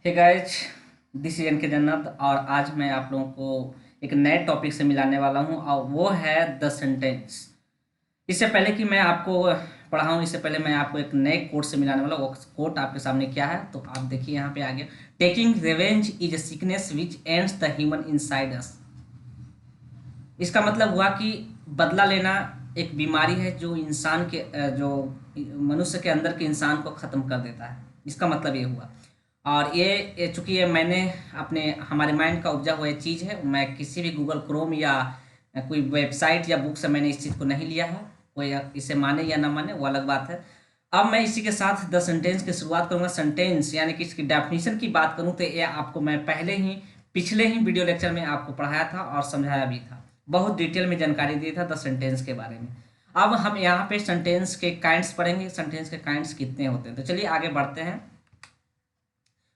Hey guys, this is N K Jannat और आज मैं आप लोगों को एक नए टॉपिक से मिलाने वाला हूं और वो है द सेंटेंस। इससे पहले कि मैं आपको पढ़ाऊं, इससे पहले मैं आपको एक नए कोट से मिलाने वाला हूं। वो कोट आपके सामने क्या है तो आप देखिए यहाँ पे आगे। Taking revenge is a sickness which ends the human inside us. इसका मतलब हुआ कि बदला लेना एक बीमारी है जो इंसान के जो मनुष्य के अंदर के इंसान को ख़त्म कर देता है। इसका मतलब ये हुआ। और ये चूंकि ये मैंने अपने हमारे माइंड का उपजा हुआ चीज़ है। मैं किसी भी गूगल क्रोम या कोई वेबसाइट या बुक से मैंने इस चीज़ को नहीं लिया है। कोई इसे माने या ना माने वो अलग बात है। अब मैं इसी के साथ द सेंटेंस की शुरुआत करूंगा। सेंटेंस यानी कि इसकी डेफिनेशन की बात करूं तो ये आपको मैं पहले ही पिछले ही वीडियो लेक्चर में आपको पढ़ाया था और समझाया भी था। बहुत डिटेल में जानकारी दी था द सेंटेंस के बारे में। अब हम यहाँ पे सेंटेंस के काइंड्स पढ़ेंगे। सेंटेंस के काइंड्स कितने होते हैं तो चलिए आगे बढ़ते हैं।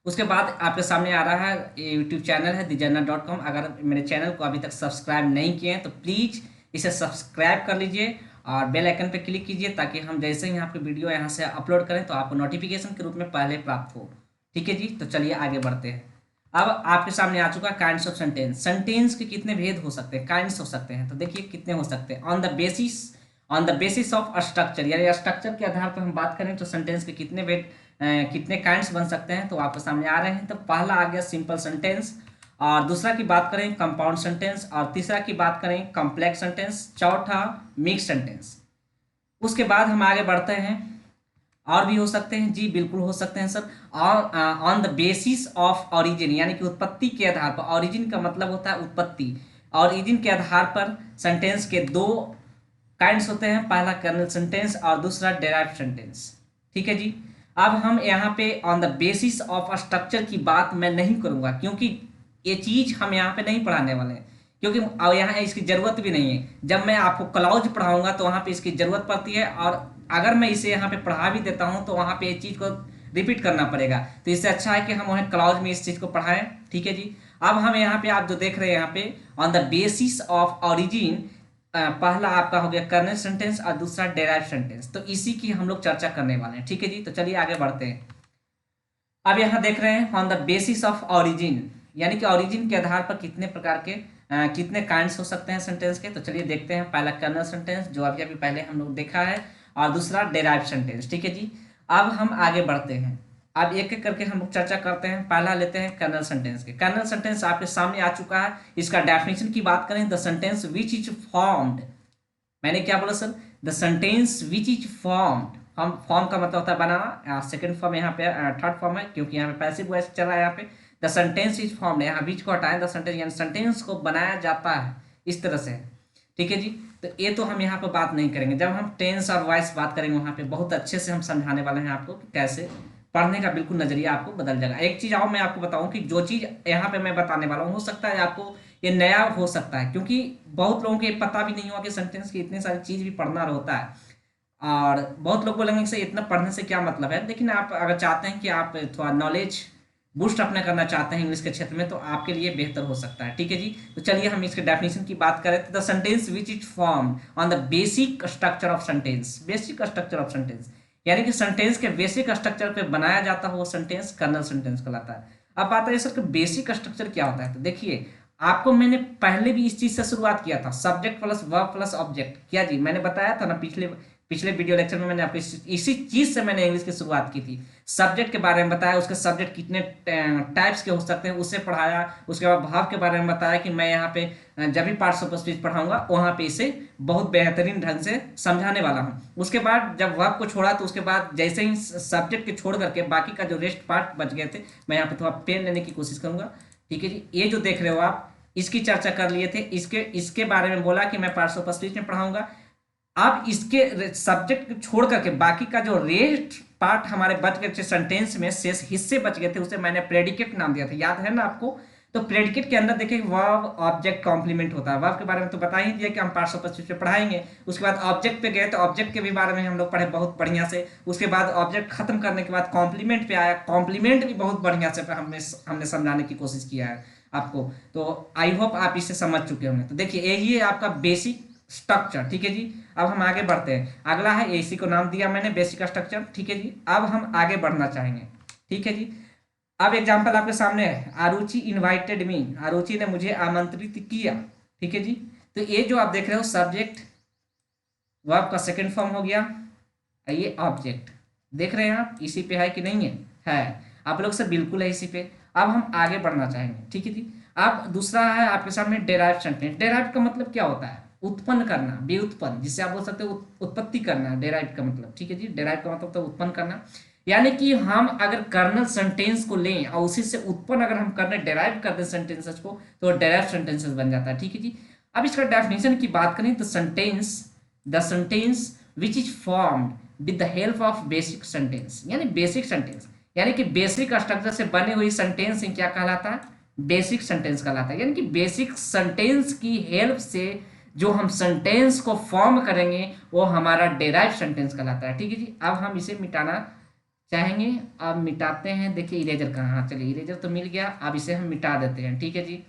उसके बाद आपके सामने आ रहा है यूट्यूब चैनल है dijanna.com। अगर मेरे चैनल को अभी तक सब्सक्राइब नहीं किए हैं तो प्लीज़ इसे सब्सक्राइब कर लीजिए और बेल आइकन पर क्लिक कीजिए ताकि हम जैसे ही आपकी वीडियो यहाँ से अपलोड करें तो आपको नोटिफिकेशन के रूप में पहले प्राप्त हो। ठीक है जी, तो चलिए आगे बढ़ते हैं। अब आपके सामने आ चुका काइंड्स ऑफ सेंटेंस। सेंटेंस के कितने भेद हो सकते हैं, काइंड्स हो सकते हैं, तो देखिए कितने हो सकते हैं। On the basis of structure, यानी स्ट्रक्चर के आधार पर हम बात करें तो सेंटेंस के कितने भेद कितने काइंड्स बन सकते हैं तो आपके सामने आ रहे हैं। तो पहला आ गया सिंपल सेंटेंस, और दूसरा की बात करें कंपाउंड सेंटेंस, और तीसरा की बात करें कॉम्प्लेक्स सेंटेंस, चौथा मिक्स सेंटेंस। उसके बाद हम आगे बढ़ते हैं। और भी हो सकते हैं जी, बिल्कुल हो सकते हैं sir. On the basis of origin, यानी कि उत्पत्ति के आधार पर। ऑरिजिन का मतलब होता है उत्पत्ति। ऑरिजिन के आधार पर सेंटेंस के दो काइंड्स होते हैं, पहला कर्नल सेंटेंस और दूसरा डेराइव्ड सेंटेंस। ठीक है जी। अब हम यहाँ पे on the basis of structure की बात मैं नहीं करूँगा क्योंकि ये चीज़ हम यहाँ पे नहीं पढ़ाने वाले हैं, क्योंकि अब यहाँ इसकी ज़रूरत भी नहीं है। जब मैं आपको क्लॉज पढ़ाऊंगा तो वहाँ पे इसकी ज़रूरत पड़ती है, और अगर मैं इसे यहाँ पे पढ़ा भी देता हूँ तो वहाँ पे ये चीज़ को रिपीट करना पड़ेगा। तो इससे अच्छा है कि हम वहाँ क्लॉज में इस चीज़ को पढ़ाएं। ठीक है जी। अब हम यहाँ पे आप जो देख रहे हैं यहाँ पे on the basis of origin, पहला आपका हो गया कर्नल सेंटेंस और दूसरा डेराइव सेंटेंस। तो इसी की हम लोग चर्चा करने वाले हैं। ठीक है जी, तो चलिए आगे बढ़ते हैं। अब यहाँ देख रहे हैं on the basis of origin, यानी कि ऑरिजिन के आधार पर कितने प्रकार के कितने काइंड्स हो सकते हैं सेंटेंस के। तो चलिए देखते हैं। पहला कर्नल सेंटेंस जो अभी अभी पहले हम लोग देखा है, और दूसरा डेराइव सेंटेंस। ठीक है जी। अब हम आगे बढ़ते हैं। अब एक एक करके हम लोग चर्चा करते हैं। पहला लेते हैं कर्नल सेंटेंस के। कर्नल सेंटेंस आपके सामने आ चुका है। इसका डेफिनेशन की बात करें, the sentence which is formed, मैंने क्या बोला sir, the sentence which is formed. हम फॉर्म का मतलब होता है बनाना। सेकंड फॉर्म यहाँ पे थर्ड फॉर्म है क्योंकि यहाँ पे पैसिव वॉइस चल रहा है। यहाँ पे द सेंटेंस इज फॉर्म्ड, यहाँ बीच को हटाएं, द सेंटेंस यानी सेंटेंस को बनाया जाता है इस तरह से। ठीक है जी। तो ये तो हम यहाँ पे बात नहीं करेंगे। जब हम टेंस और वॉइस बात करेंगे वहाँ पे बहुत अच्छे से हम समझाने वाले हैं आपको कि कैसे पढ़ने का बिल्कुल नजरिया आपको बदल जाएगा। एक चीज आओ मैं आपको बताऊं कि जो चीज यहाँ पे मैं बताने वाला हूँ हो सकता है आपको ये नया हो सकता है, क्योंकि बहुत लोगों को ये पता भी नहीं हुआ कि सेंटेंस की इतनी सारी चीज भी पढ़ना होता है। और बहुत लोग बोलेंगे कि इतना पढ़ने से क्या मतलब है, लेकिन आप अगर चाहते हैं कि आप थोड़ा नॉलेज बूस्ट अपने करना चाहते हैं इंग्लिश के क्षेत्र में तो आपके लिए बेहतर हो सकता है। ठीक है जी। तो चलिए हम इसके डेफिनेशन की बात करें तो the sentence which is form on the basic structure of sentence. Basic structure of sentence यानी कि सेंटेंस के बेसिक स्ट्रक्चर पे बनाया जाता हो सेंटेंस कर्नल सेंटेंस कहलाता है। अब बात है सर कि बेसिक स्ट्रक्चर क्या होता है, तो देखिए आपको मैंने पहले भी इस चीज से शुरुआत किया था, subject plus verb plus object. क्या जी, मैंने बताया था ना पिछले पिछले वीडियो लेक्चर में मैंने आपको इसी चीज से मैंने इंग्लिश की शुरुआत की थी। सब्जेक्ट के बारे में बताया, उसके सब्जेक्ट कितने टाइप्स के हो सकते हैं उसे पढ़ाया। उसके बाद भाव के बारे में बताया कि मैं यहाँ पे जब भी पार्ट्स ऑफ स्पीच पढ़ाऊंगा वहाँ पे इसे बहुत बेहतरीन ढंग से समझाने वाला हूँ। उसके बाद जब वर्ब को छोड़ा तो उसके बाद जैसे ही सब्जेक्ट के छोड़ करके बाकी का जो रेस्ट पार्ट बच गए थे मैं यहाँ पे थोड़ा पेन लेने की कोशिश करूंगा। ठीक है जी। ये जो देख रहे हो आप इसकी चर्चा कर लिए थे, इसके इसके बारे में बोला कि मैं पार्ट्स ऑफ स्पीच में पढ़ाऊंगा। अब इसके सब्जेक्ट छोड़ करके बाकी का जो रेस्ट पार्ट हमारे बच गए थे सेंटेंस में, शेष हिस्से बच गए थे, उसे मैंने प्रेडिकेट नाम दिया था, याद है ना आपको। तो प्रेडिकेट के अंदर देखिए वर्ब ऑब्जेक्ट कॉम्प्लीमेंट होता है। वर्ब के बारे में तो बता ही दिया कि हम पार्ट्स ऑफ स्पीच में पढ़ाएंगे। उसके बाद ऑब्जेक्ट पे गए तो ऑब्जेक्ट के भी बारे में हम लोग पढ़े बहुत बढ़िया से। उसके बाद ऑब्जेक्ट खत्म करने के बाद कॉम्प्लीमेंट पे आया, कॉम्प्लीमेंट भी बहुत बढ़िया से हमने हमने समझाने की कोशिश किया है आपको। तो आई होप आप इसे समझ चुके होंगे। तो देखिए यही है आपका बेसिक स्ट्रक्चर। ठीक है जी। अब हम आगे बढ़ते हैं। अगला है, इसी को नाम दिया मैंने बेसिक स्ट्रक्चर। ठीक है जी। अब हम आगे बढ़ना चाहेंगे। ठीक है जी। अब एग्जाम्पल आपके सामने है, आरुचि इनवाइटेड मी, आरुचि ने मुझे आमंत्रित किया। ठीक है जी। तो ये जो आप देख रहे हो सब्जेक्ट वर्ब का सेकंड फॉर्म हो गया, ये ऑब्जेक्ट देख रहे हैं आप, इसी पे है कि नहीं है? है। आप लोग से बिल्कुल है इसी पे। अब हम आगे बढ़ना चाहेंगे। ठीक है जी। अब दूसरा है आपके सामने डेराइव सेंटेंस। डेराइव का मतलब क्या होता है? उत्पन्न करना, व्युत्पन्न, जिससे आप बोल सकते हो उत्पत्ति करना, डेराइव का मतलब। ठीक है जी। डेराइव का मतलब तो उत्पन्न करना, यानी कि हम अगर कर्नल सेंटेंस को लें और उसी से उत्पन्न अगर हम करने डेराइव कर दें सेंटेंसेस को, तो डेराइव सेंटेंसेस बन जाता है। ठीक है जी। अब इसका डेफिनेशन की बात करें तो the sentence which is formed with the help of basic sentence, यानी बेसिक सेंटेंस, यानी कि बेसिक स्ट्रक्चर से बने हुई सेंटेंस क्या कहलाता है? बेसिक सेंटेंस कहलाता है। यानी कि बेसिक सेंटेंस की हेल्प से जो हम सेंटेंस को फॉर्म करेंगे वो हमारा डेराइव सेंटेंस कहलाता है। ठीक है जी। अब हम इसे मिटाना चाहेंगे, अब मिटाते हैं। देखिए इरेजर कहाँ, हाँ चलिए इरेजर तो मिल गया, अब इसे हम मिटा देते हैं। ठीक है जी।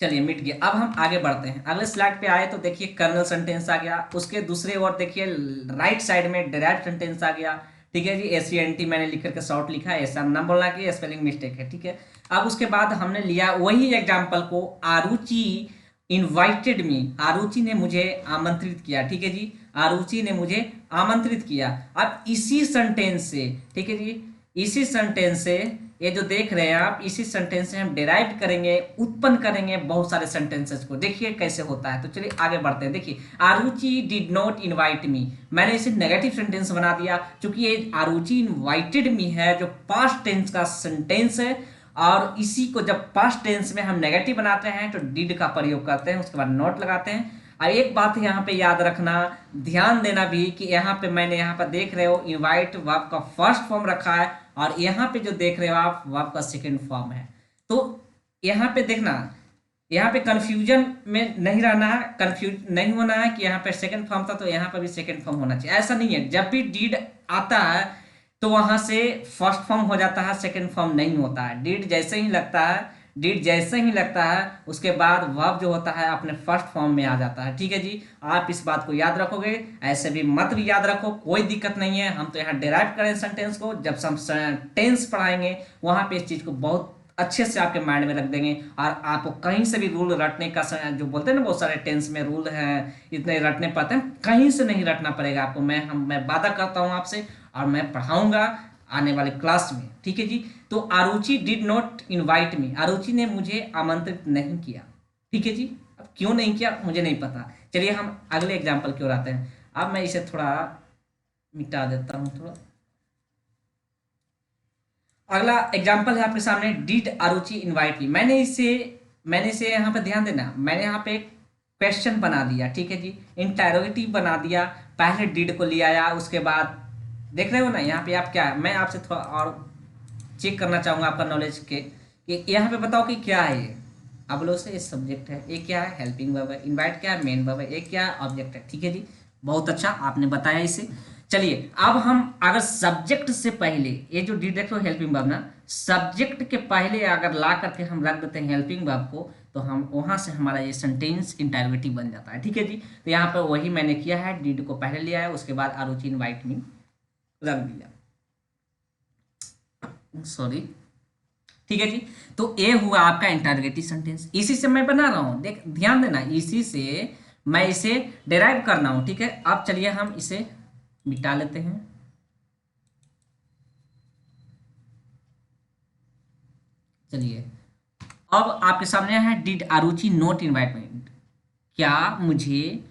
चलिए मिट गया। अब हम आगे बढ़ते हैं, अगले स्लाइड पे आए तो देखिए कर्नल सेंटेंस आ गया, उसके दूसरे ओर देखिए राइट साइड में डेराइव सेंटेंस आ गया। ठीक है जी। एसीएनटी मैंने लिख करके शॉर्ट लिखा है, ऐसा ना बोलना कि स्पेलिंग मिस्टेक है। ठीक है। अब उसके बाद हमने लिया वही एग्जाम्पल को, आरुचि इनवाइटेड मी, आरुचि ने मुझे आमंत्रित किया। ठीक है जी। आरुचि ने मुझे आमंत्रित किया। अब इसी सेंटेंस से, ठीक है जी, इसी सेंटेंस से ये जो देख रहे हैं आप, इसी सेंटेंस से हम डिराइव करेंगे, उत्पन्न करेंगे बहुत सारे सेंटेंसेस को। देखिए कैसे होता है। तो चलिए आगे बढ़ते हैं। देखिए आरुचि डिड नॉट इनवाइट मी, मैंने इसे नेगेटिव सेंटेंस बना दिया क्योंकि ये आरुचि इनवाइटेड मी है जो पास्ट टेंस का सेंटेंस है, और इसी को जब पास्ट टेंस में हम नेगेटिव बनाते हैं तो डिड का प्रयोग करते हैं, उसके बाद नॉट लगाते हैं। और एक बात यहाँ पे याद रखना, ध्यान देना भी कि यहाँ पे मैंने यहाँ पर देख रहे हो इनवाइट वर्ब का फर्स्ट फॉर्म रखा है, और यहाँ पे जो देख रहे हो आप वर्ब का सेकंड फॉर्म है। तो यहाँ पे देखना, यहाँ पे कंफ्यूजन में नहीं रहना है, कंफ्यूज नहीं होना है कि यहाँ पे सेकंड फॉर्म था तो यहाँ पर भी सेकंड फॉर्म होना चाहिए, ऐसा नहीं है। जब भी डीड आता है तो वहां से फर्स्ट फॉर्म हो जाता है, सेकंड फॉर्म नहीं होता है। डीड जैसे ही लगता है, डीड जैसे ही लगता है उसके बाद वर्ब जो होता है अपने फर्स्ट फॉर्म में आ जाता है। ठीक है जी। आप इस बात को याद रखोगे, ऐसे भी मत भी याद रखो, कोई दिक्कत नहीं है। हम तो यहाँ डिराइव करें सेंटेंस को, जब हम टेंस पढ़ाएंगे वहां पे इस चीज को बहुत अच्छे से आपके माइंड में रख देंगे, और आपको कहीं से भी रूल रटने का जो बोलते हैं ना, बहुत सारे टेंस में रूल हैं, इतने रटने पड़ते हैं, कहीं से नहीं रटना पड़ेगा आपको। मैं वादा करता हूँ आपसे, और मैं पढ़ाऊंगा आने वाले क्लास में। ठीक है जी। तो आरुचि डिड नॉट इनवाइट मी, आरुचि ने मुझे आमंत्रित नहीं किया। ठीक है जी। अब क्यों नहीं किया मुझे नहीं पता। चलिए हम अगले एग्जाम्पल की ओर आते हैं। अब मैं इसे थोड़ा मिटा देता हूँ थोड़ा। अगला एग्जाम्पल है आपके सामने, डिड आरुचि इनवाइट मी। मैंने इसे यहाँ पे ध्यान देना, मैंने यहाँ पे एक क्वेश्चन बना दिया। ठीक है जी। इंटरोगेटिव बना दिया, पहले डिड को ले आया, उसके बाद देख रहे हो ना यहाँ पे आप क्या, मैं आपसे थोड़ा और चेक करना चाहूंगा आपका नॉलेज के, कि यहाँ पे बताओ कि क्या है ये। अब लो से ये सब्जेक्ट है, ये क्या है? हेल्पिंग वर्ब है। इनवाइट क्या है? मेन वर्ब है। ये क्या है? ऑब्जेक्ट है। ठीक है जी। बहुत अच्छा आपने बताया इसे। चलिए अब हम अगर सब्जेक्ट से पहले, ये जो डी देख लो हेल्पिंग वर्ब ना, सब्जेक्ट के पहले अगर ला करके हम रख देते हैं हेल्पिंग वर्ब को, तो हम वहां से हमारा ये सेंटेंस इंटरोगेटिव बन जाता है। ठीक है जी। तो यहाँ पर वही मैंने किया है, डीड को पहले लिया है, उसके बाद आरुचि इनवाइट मी रख दिया, सॉरी। ठीक है जी। तो ये हुआ आपका इंटरोगेटिव सेंटेंस, इसी से मैं बना रहा हूं, देख ध्यान देना, इसी से मैं इसे डिराइव करना हूं। ठीक है। अब चलिए हम इसे मिटा लेते हैं। चलिए अब आपके सामने है, डिड आरुचि नोट इनवाइट मी, क्या मुझे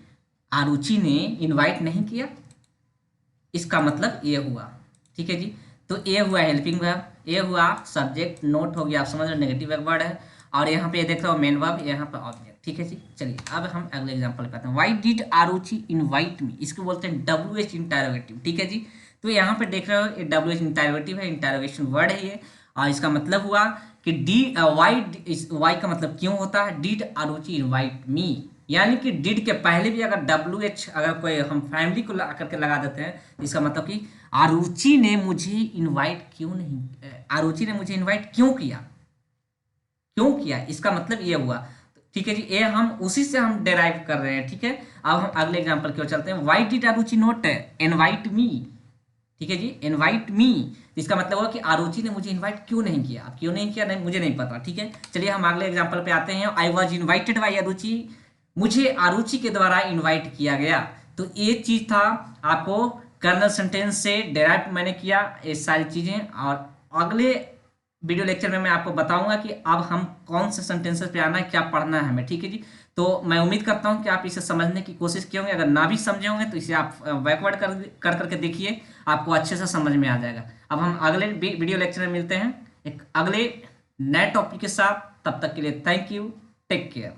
आरुचि ने इनवाइट नहीं किया, इसका मतलब ये हुआ। ठीक है जी। तो ये हुआ हेल्पिंग वर्ब, ये हुआ सब्जेक्ट, नोट हो गया, आप समझ रहे नेगेटिव वर्ड है, और यहाँ पे ये देख रहे हो मेन वर्ब, यहाँ पे ऑब्जेक्ट। ठीक है जी। चलिए अब हम अगले एग्जांपल पे आते हैं। व्हाई डिड आरुचि इनवाइट मी, इसको बोलते हैं WH इंटरोगेटिव। ठीक है जी। तो यहाँ पे देख रहे हो ये WH इंटरोगेटिव है, इंटरोगेशन वर्ड है ये, और इसका मतलब हुआ कि डी वाई का मतलब क्यों होता है, डिड आरुचि इनवाइट मी, यानी कि डिड के पहले भी अगर WH अगर कोई हम फैमिली को करके लगा देते हैं, इसका मतलब कि आरुचि ने मुझे इनवाइट क्यों नहीं, आरुचि ने मुझे इनवाइट क्यों किया, क्यों किया, इसका मतलब ये हुआ। ठीक है जी। ये हम उसी से हम डेराइव कर रहे हैं। ठीक है। अब हम अगले एग्जांपल की ओर चलते हैं। Why did Aruchi not invite me. ठीक है जी। इनवाइट मी, तो इसका मतलब हुआ कि आरुचि ने मुझे इनवाइट क्यों नहीं किया। अब क्यों नहीं किया नहीं मुझे नहीं पता, ठीक है। चलिए हम अगले एग्जांपल पे आते हैं। आई वॉज इन्वाइटेड बाई आरुचि, मुझे आरुचि के द्वारा इन्वाइट किया गया। तो ये चीज था, आपको कर्नल सेंटेंस से डेराइव मैंने किया ये सारी चीजें। और अगले वीडियो लेक्चर में मैं आपको बताऊंगा कि अब हम कौन से सेंटेंसेस पे आना है, क्या पढ़ना है हमें, ठीक है जी। तो मैं उम्मीद करता हूं कि आप इसे समझने की कोशिश किए होंगे। अगर ना भी समझे होंगे तो इसे आप बैकवर्ड कर करके देखिए, आपको अच्छे से समझ में आ जाएगा। अब हम अगले वीडियो लेक्चर में मिलते हैं एक अगले नए टॉपिक के साथ। तब तक के लिए थैंक यू, टेक केयर।